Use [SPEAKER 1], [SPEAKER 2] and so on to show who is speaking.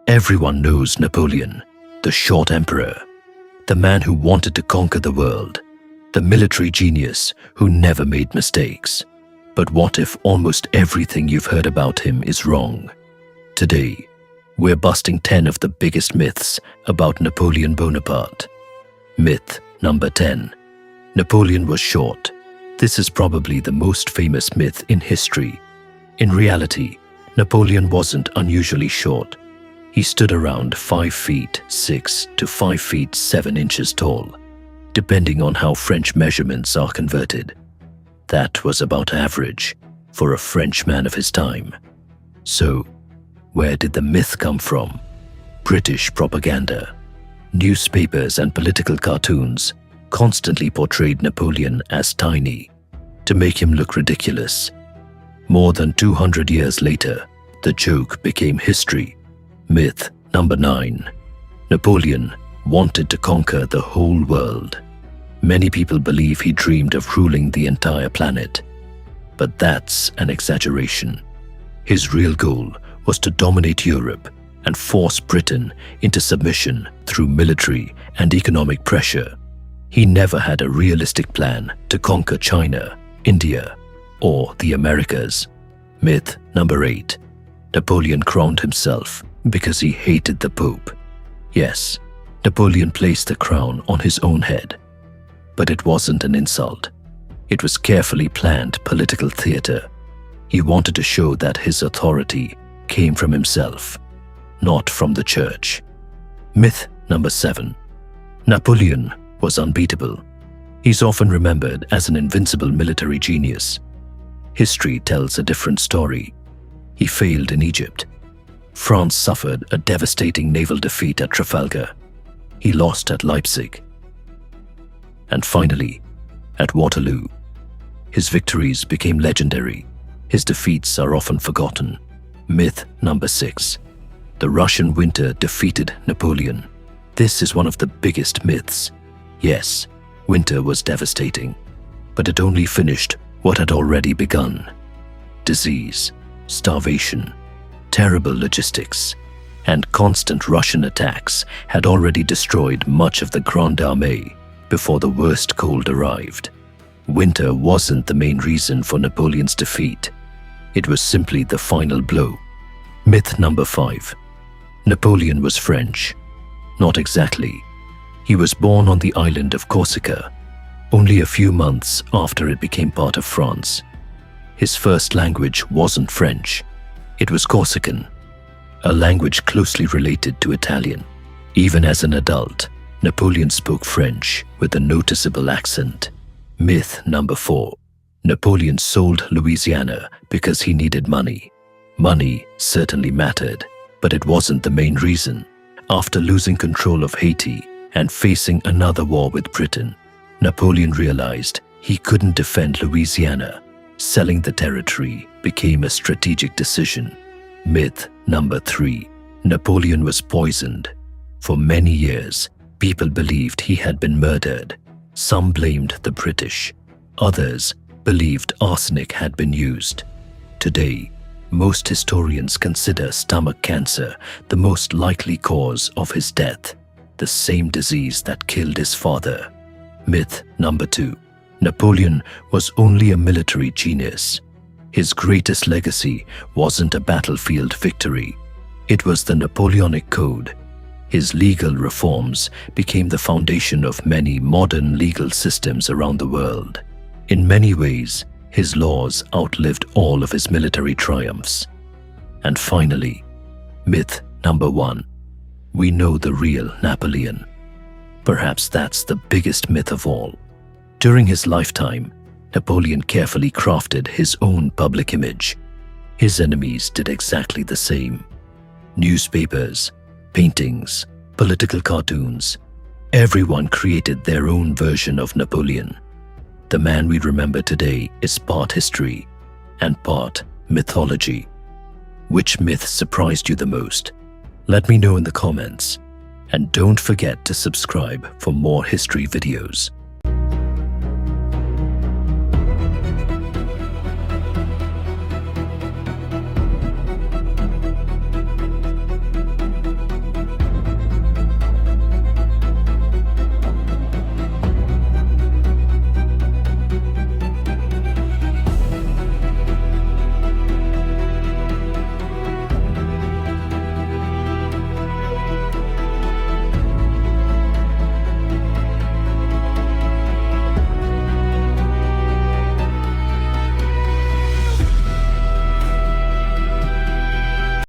[SPEAKER 1] Everyone knows Napoleon, the short emperor, the man who wanted to conquer the world, the military genius who never made mistakes. But what if almost everything you've heard about him is wrong? Today, we're busting 10 of the biggest myths about Napoleon Bonaparte. Myth number 10. Napoleon was short. This is probably the most famous myth in history. In reality, Napoleon wasn't unusually short. He stood around 5 feet 6 to 5 feet 7 inches tall, depending on how French measurements are converted. That was about average for a French man of his time. So, where did the myth come from? British propaganda. Newspapers and political cartoons constantly portrayed Napoleon as tiny to make him look ridiculous. More than 200 years later, the joke became history. Myth number 9. Napoleon wanted to conquer the whole world. Many people believe he dreamed of ruling the entire planet. But that's an exaggeration. His real goal was to dominate Europe and force Britain into submission through military and economic pressure. He never had a realistic plan to conquer China, India, or the Americas. Myth number 8. Napoleon crowned himself because he hated the Pope. Yes, Napoleon placed the crown on his own head. But it wasn't an insult. It was carefully planned political theater. He wanted to show that his authority came from himself, not from the church. Myth number 7. Napoleon was unbeatable. He's often remembered as an invincible military genius. History tells a different story. He failed in Egypt. France suffered a devastating naval defeat at Trafalgar. He lost at Leipzig. And finally, at Waterloo. His victories became legendary. His defeats are often forgotten. Myth number 6. The Russian winter defeated Napoleon. This is one of the biggest myths. Yes, winter was devastating, but it only finished what had already begun. Disease, starvation, terrible logistics, and constant Russian attacks had already destroyed much of the Grande Armée before the worst cold arrived. Winter wasn't the main reason for Napoleon's defeat. It was simply the final blow. Myth number 5. Napoleon was French. Not exactly. He was born on the island of Corsica, only a few months after it became part of France. His first language wasn't French. It was Corsican, a language closely related to Italian. Even as an adult, Napoleon spoke French with a noticeable accent. Myth number 4. Napoleon sold Louisiana because he needed money. Money certainly mattered, but it wasn't the main reason. After losing control of Haiti and facing another war with Britain, Napoleon realized he couldn't defend Louisiana. Selling the territory became a strategic decision. Myth number 3. Napoleon was poisoned. For many years, people believed he had been murdered. Some blamed the British. Others believed arsenic had been used. Today, most historians consider stomach cancer the most likely cause of his death, the same disease that killed his father. Myth number 2. Napoleon was only a military genius. His greatest legacy wasn't a battlefield victory. It was the Napoleonic Code. His legal reforms became the foundation of many modern legal systems around the world. In many ways, his laws outlived all of his military triumphs. And finally, myth number 1. We know the real Napoleon. Perhaps that's the biggest myth of all. During his lifetime, Napoleon carefully crafted his own public image. His enemies did exactly the same. Newspapers, paintings, political cartoons, everyone created their own version of Napoleon. The man we remember today is part history and part mythology. Which myth surprised you the most? Let me know in the comments. And don't forget to subscribe for more history videos.